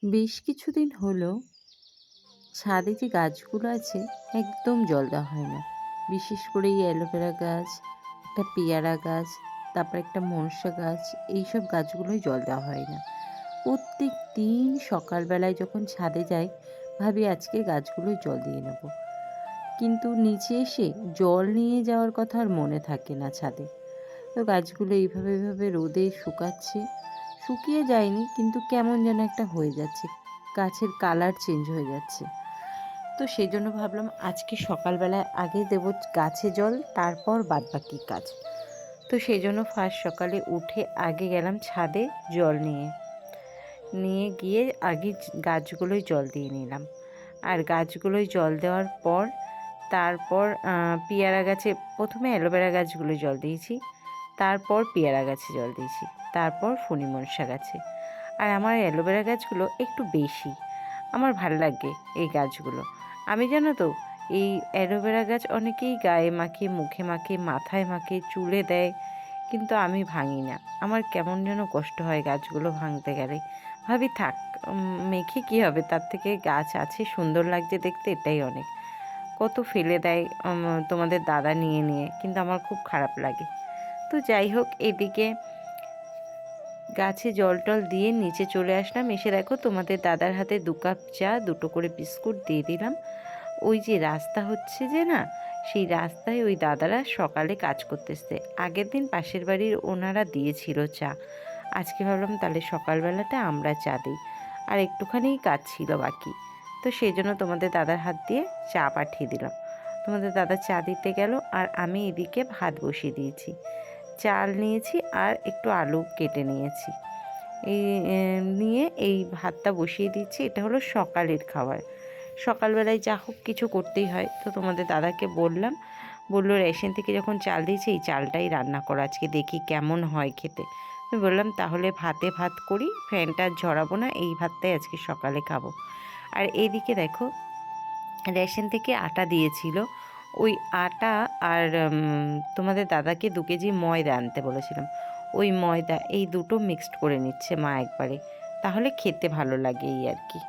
বেশ কিছুদিন হলো ছাদে যে গাছগুলো আছে একদম জল দেওয়া হয় না। বিশেষ করে এই অ্যালোভেরা গাছ, একটা পেয়ারা গাছ, তারপর একটা মনসা গাছ, এইসব গাছগুলোই জল দেওয়া হয় না। প্রত্যেক দিন সকালবেলায় যখন ছাদে যাই ভাবি আজকে গাছগুলোয় জল দিয়ে নেব, কিন্তু নিচে এসে জল নিয়ে যাওয়ার কথা আর মনে থাকে না ছাদে। তো গাছগুলো এইভাবে এইভাবে রোদে শুকাচ্ছে, শুকিয়ে যায়নি কিন্তু কেমন যেন একটা হয়ে যাচ্ছে, গাছের কালার চেঞ্জ হয়ে যাচ্ছে। তো সেই জন্য ভাবলাম আজকে সকালবেলায় আগে দেবো গাছে জল, তারপর বাদবাকি কাজ। তো সেই জন্য ফার্স্ট সকালে উঠে আগে গেলাম ছাদে জল নিয়ে নিয়ে গিয়ে আগে গাছগুলোয় জল দিয়ে নিলাম। আর গাছগুলোয় জল দেওয়ার পর তারপর পেয়ারা গাছে, প্রথমে অ্যালোভেরা গাছগুলো জল দিয়েছি, তারপর পেয়ারা গাছে জল দিয়েছি, তারপর ফণিমনসা গাছে। আর আমার অ্যালোভেরা গাছগুলো একটু বেশি, আমার ভাল লাগে এই গাছগুলো। আমি জানো তো, এই অ্যালোভেরা গাছ অনেকেই গায়ে মাখে, মুখে মাখে, মাথায় মাখে, চুলে দেয়, কিন্তু আমি ভাঙি না। আমার কেমন যেন কষ্ট হয় গাছগুলো ভাঙতে গেলে। ভাবি থাক, মেখে কী হবে, তার থেকে গাছ আছে সুন্দর লাগছে দেখতে, এটাই অনেক। কত ফেলে দেয় তোমাদের দাদা নিয়ে নিয়ে, কিন্তু আমার খুব খারাপ লাগে। তো যাই হোক, এদিকে গাছে জল টল দিয়ে নিচে চলে আসলাম। এসে দেখো তোমাদের দাদার হাতে 2 কাপ চা, 2টো করে বিস্কুট দিয়ে দিলাম। ওই যে রাস্তা হচ্ছে যে না, সেই রাস্তায় ওই দাদারা সকালে কাজ করতে এসছে। আগের দিন পাশের বাড়ির ওনারা দিয়েছিল চা, আজকে ভাবলাম তাহলে সকালবেলাটা আমরা চা দিই। আর একটুখানিই কাজ ছিল বাকি, তো সেই জন্য তোমাদের দাদার হাত দিয়ে চা পাঠিয়ে দিলাম। তোমাদের দাদা চা দিতে গেল, আর আমি এদিকে ভাত বসিয়ে দিয়েছি। চাল নিয়েছি আর একটু আলু কেটে নিয়েছি, এই নিয়ে এই ভাতটা বসিয়ে দিচ্ছি। এটা হলো সকালের খাবার। সকালবেলায় যা হোক কিছু করতেই হয়। তো তোমাদের দাদাকে বললাম, বললো রেশন থেকে যখন চাল দিয়েছে এই চালটাই রান্না করো, আজকে দেখি কেমন হয় খেতে। আমি বললাম তাহলে ভাতে ভাত করি, ফ্যানটা ঝরাবো না, এই ভাতটাই আজকে সকালে খাবো। আর এইদিকে দেখো, রেশন থেকে আটা দিয়েছিল, ওই আটা আর তোমাদের দাদাকে 2 কেজি ময়দা আনতে বলেছিলাম, ওই ময়দা এই দুটো মিক্সড করে নিচ্ছে মা একবারে, তাহলে খেতে ভালো লাগে এই আর কি।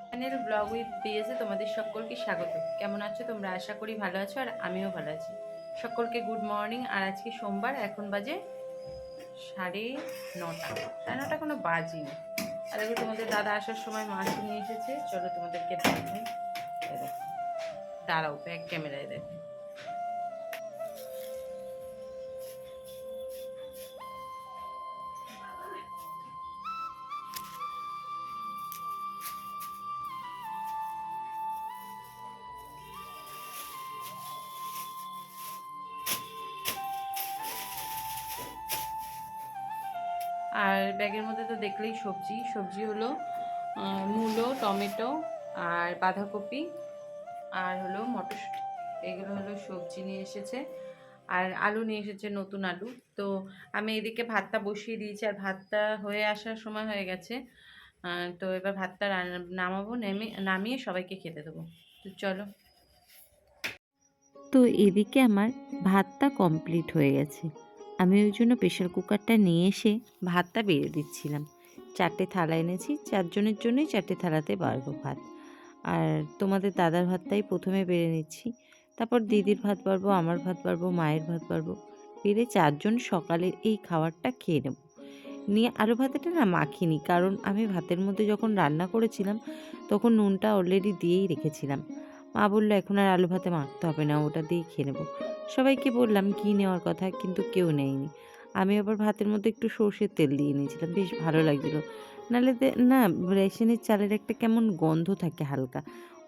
চ্যানেল ব্লগ উইথ বিএসে তোমাদের সকলকে স্বাগত। কেমন আছো তোমরা? আশা করি ভালো আছো, আর আমিও ভালো আছি। সকলকে গুড মর্নিং। আর আজকে সোমবার, এখন বাজে 9:30, 9:30 কোনো বাজিনি। আর দেখো তোমাদের দাদা আসার সময় মাছ নিয়ে এসেছে, চলো তোমাদেরকে দেখাই। দেখো, দাঁড়াও, ব্যাক ক্যামেরায় দেখো। আর ব্যাগের মধ্যে তো দেখলেই সবজি, সবজি হলো মূলো, টমেটো, আর বাঁধাকপি, আর হলো মটরশুঁটি, এগুলো হলো সবজি নিয়ে এসেছে। আর আলু নিয়ে এসেছে, নতুন আলু। তো আমি এদিকে ভাতটা বসিয়ে দিয়েছি, আর ভাতটা হয়ে আসার সময় হয়ে গেছে। তো এবার ভাতটা নামাবো, নামিয়ে সবাইকে খেতে দেবো। তো চলো। তো এদিকে আমার ভাতটা কমপ্লিট হয়ে গেছে। আমি ওই জন্য প্রেশার কুকারটা নিয়ে এসে ভাতটা বেড়ে দিচ্ছিলাম। 4টে থালা এনেছি, 4 জনের জন্যই 4টে থালাতে বাড়বো ভাত। আর তোমাদের দাদার ভাতটাই প্রথমে বেড়ে নিচ্ছি, তারপর দিদির ভাত বাড়বো, আমার ভাত বাড়বো, মায়ের ভাত বাড়বো, বেড়ে 4জন সকালের এই খাবারটা খেয়ে নেব। নিয়ে আলু ভাতেটা না মাখিনি, কারণ আমি ভাতের মধ্যে যখন রান্না করেছিলাম তখন নুনটা অলরেডি দিয়েই রেখেছিলাম। মা বললো এখন আর আলু ভাতে মাখতে হবে না, ওটা দিয়েই খেয়ে নেবো। সবাইকে বললাম ঘি নেওয়ার কথা, কিন্তু কেউ নেয়নি। আমি আবার ভাতের মধ্যে একটু সর্ষের তেল দিয়ে নিয়েছিলাম, বেশ ভালো লাগছিলো। নাহলে না, রেশনের চালের একটা কেমন গন্ধ থাকে হালকা,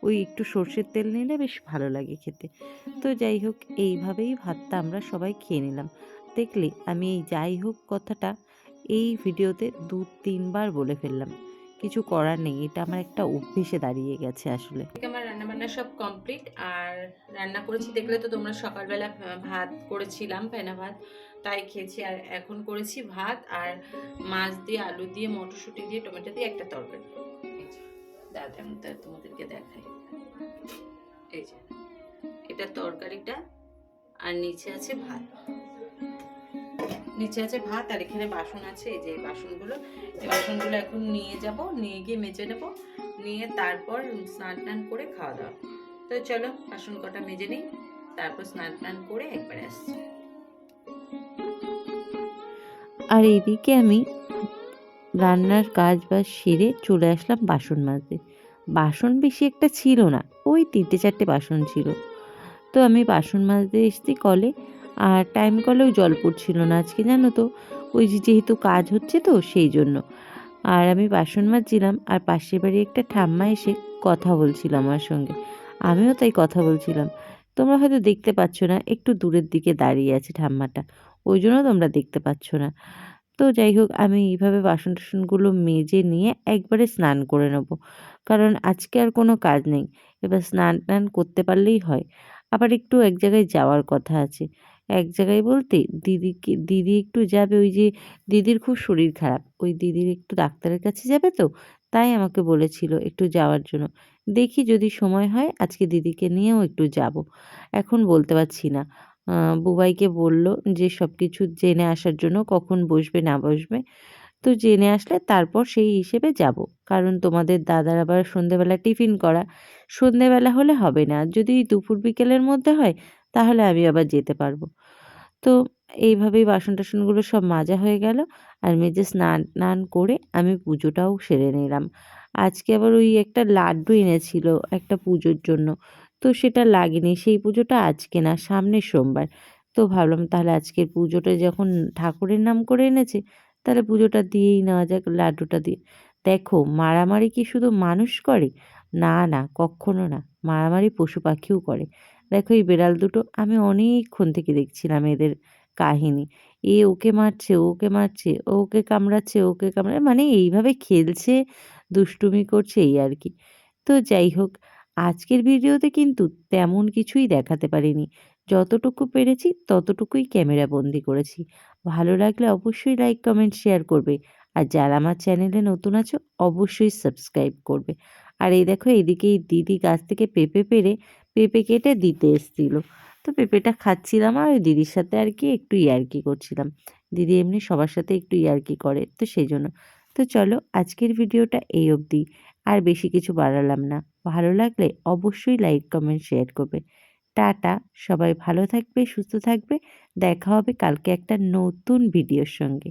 ওই একটু সর্ষের তেল নিলে বেশ ভালো লাগে খেতে। তো যাই হোক, এইভাবেই ভাতটা আমরা সবাই খেয়ে নিলাম। দেখলে আমি এই যাই হোক কথাটা এই ভিডিওতে 2-3 বার বলে ফেললাম, কিছু করার নেই, এটা আমার একটা অভ্যেসে দাঁড়িয়ে গেছে আসলে। আমার রান্নাবান্না সব কমপ্লিট। আর রান্না করেছি দেখলে তো তোমরা, সকালবেলা ভাত করেছিলাম, ফেনা ভাত, তাই খেয়েছি। আর এখন করেছি ভাত আর মাছ দিয়ে, আলু দিয়ে, মটরশুঁটি দিয়ে, টমেটো দিয়ে একটা তরকারি। দাদা তোমাদেরকে দেখাই, এই যে এটা তরকারিটা, আর নিচে আছে ভাত। নিচে আছে ভাত আর এখানে বাসন আছে, এই যে বাসনগুলো, এই বাসনগুলো এখন নিয়ে যাব, নিয়ে গিয়ে মেজে নেব, নিয়ে তারপর স্নান টান করে খাওয়া দাওয়া। তো চলো বাসন কটা মেজে নিই, তারপর স্নান টান করে একবারে আসছি। আর এদিকে আমি রান্নার কাজ বাজ সেরে চলে আসলাম বাসন মাজতে। বাসন বেশি একটা ছিল না, ওই ৩-৪টে বাসন ছিল। তো আমি বাসন মাজতে এসেছি কলে, আর টাইম কলেও জল পড়ছিল না আজকে, জানো তো, ওই যে যেহেতু কাজ হচ্ছে তো সেই জন্য। আর আমি বাসন মাজছিলাম, আর পাশের বাড়ি একটা ঠাম্মা এসে কথা বলছিল আমার সঙ্গে, আমিও তাই কথা বলছিলাম। তোমরা হয়তো দেখতে পাচ্ছ না, একটু দূরের দিকে দাঁড়িয়ে আছে ঠাম্মাটা, ওই জন্য তোমরা দেখতে পাচ্ছ না। তো যাই হোক, আমি এইভাবে বাসন টাসনগুলো মেজে নিয়ে একবারে স্নান করে নেব, কারণ আজকে আর কোনো কাজ নেই। এবার স্নান টান করতে পারলেই হয়। আবার একটু এক জায়গায় যাওয়ার কথা আছে। এক জায়গায় বলতে দিদি একটু যাবে, ওই যে দিদির খুব শরীর খারাপ, ওই দিদির একটু ডাক্তারের কাছে যাবে তো, তাই আমাকে বলেছিল একটু যাওয়ার জন্য। দেখি যদি সময় হয় আজকে দিদিকে নিয়েও একটু যাব। এখন বলতে পারছি না। বুবাইকে বলল যে সব কিছু জেনে আসার জন্য, কখন বসবে না বসবে। তো জেনে আসলে তারপর সেই হিসেবে যাব। কারণ তোমাদের দাদার আবার সন্ধেবেলা টিফিন করা। সন্ধেবেলা হলে হবে না। যদি দুপুর বিকেলের মধ্যে হয় তাহলে আমি আবার যেতে পারবো। তো এইভাবেই বাসন-টাসনগুলো সব মাজা হয়ে গেল। আর মেজে স্নান-টান করে আমি পুজোটাও সেরে নিলাম। আজকে আবার ওই একটা লাড্ডু এনেছিল একটা পুজোর জন্য। তো সেটা লাগেনি। সেই পুজোটা আজকে না, সামনের সোমবার। তো ভাবলাম তাহলে আজকের পুজোটা যখন ঠাকুরের নাম করে এনেছে, তাহলে পুজোটা দিয়েই নেওয়া যাক লাড্ডুটা দিয়ে। দেখো, মারামারি কি শুধু মানুষ করে? না, না, কক্ষনো না। মারামারি পশু-পাখিও করে। দেখো এই বেড়াল দুটো, আমি অনেকক্ষণ থেকে দেখছিলাম এদের কাহিনী। এ ওকে মারছে, ও ওকে মারছে, ও ওকে কামড়াচ্ছে, ও ওকে মানে এইভাবে খেলছে, দুষ্টুমি করছে এই আর কি। তো যাই হোক, আজকের ভিডিওতে কিন্তু তেমন কিছুই দেখাতে পারিনি। যতটুকু পেরেছি ততটুকুই ক্যামেরা বন্দি করেছি। ভালো লাগলে অবশ্যই লাইক, কমেন্ট, শেয়ার করবে। আর যারা আমার চ্যানেলে নতুন আছো অবশ্যই সাবস্ক্রাইব করবে। আর এই দেখো, এদিকে এই দিদি গাছ থেকে পেঁপে পেড়ে পেঁপে কেটে দিতে এসেছিল। তো পেঁপেটা খাচ্ছিলাম আর ওই দিদির সাথে আর কি একটু ইয়ার্কি করছিলাম। দিদি এমনি সবার সাথে একটু ইয়ার্কি করে, তো সেই জন্য। তো চলো আজকের ভিডিওটা এই অবধি, আর বেশি কিছু বাড়ালাম না। ভালো লাগলে অবশ্যই লাইক, কমেন্ট, শেয়ার করবে। টাটা, সবাই ভালো থাকবে, সুস্থ থাকবে। দেখা হবে কালকে একটা নতুন ভিডিওর সঙ্গে।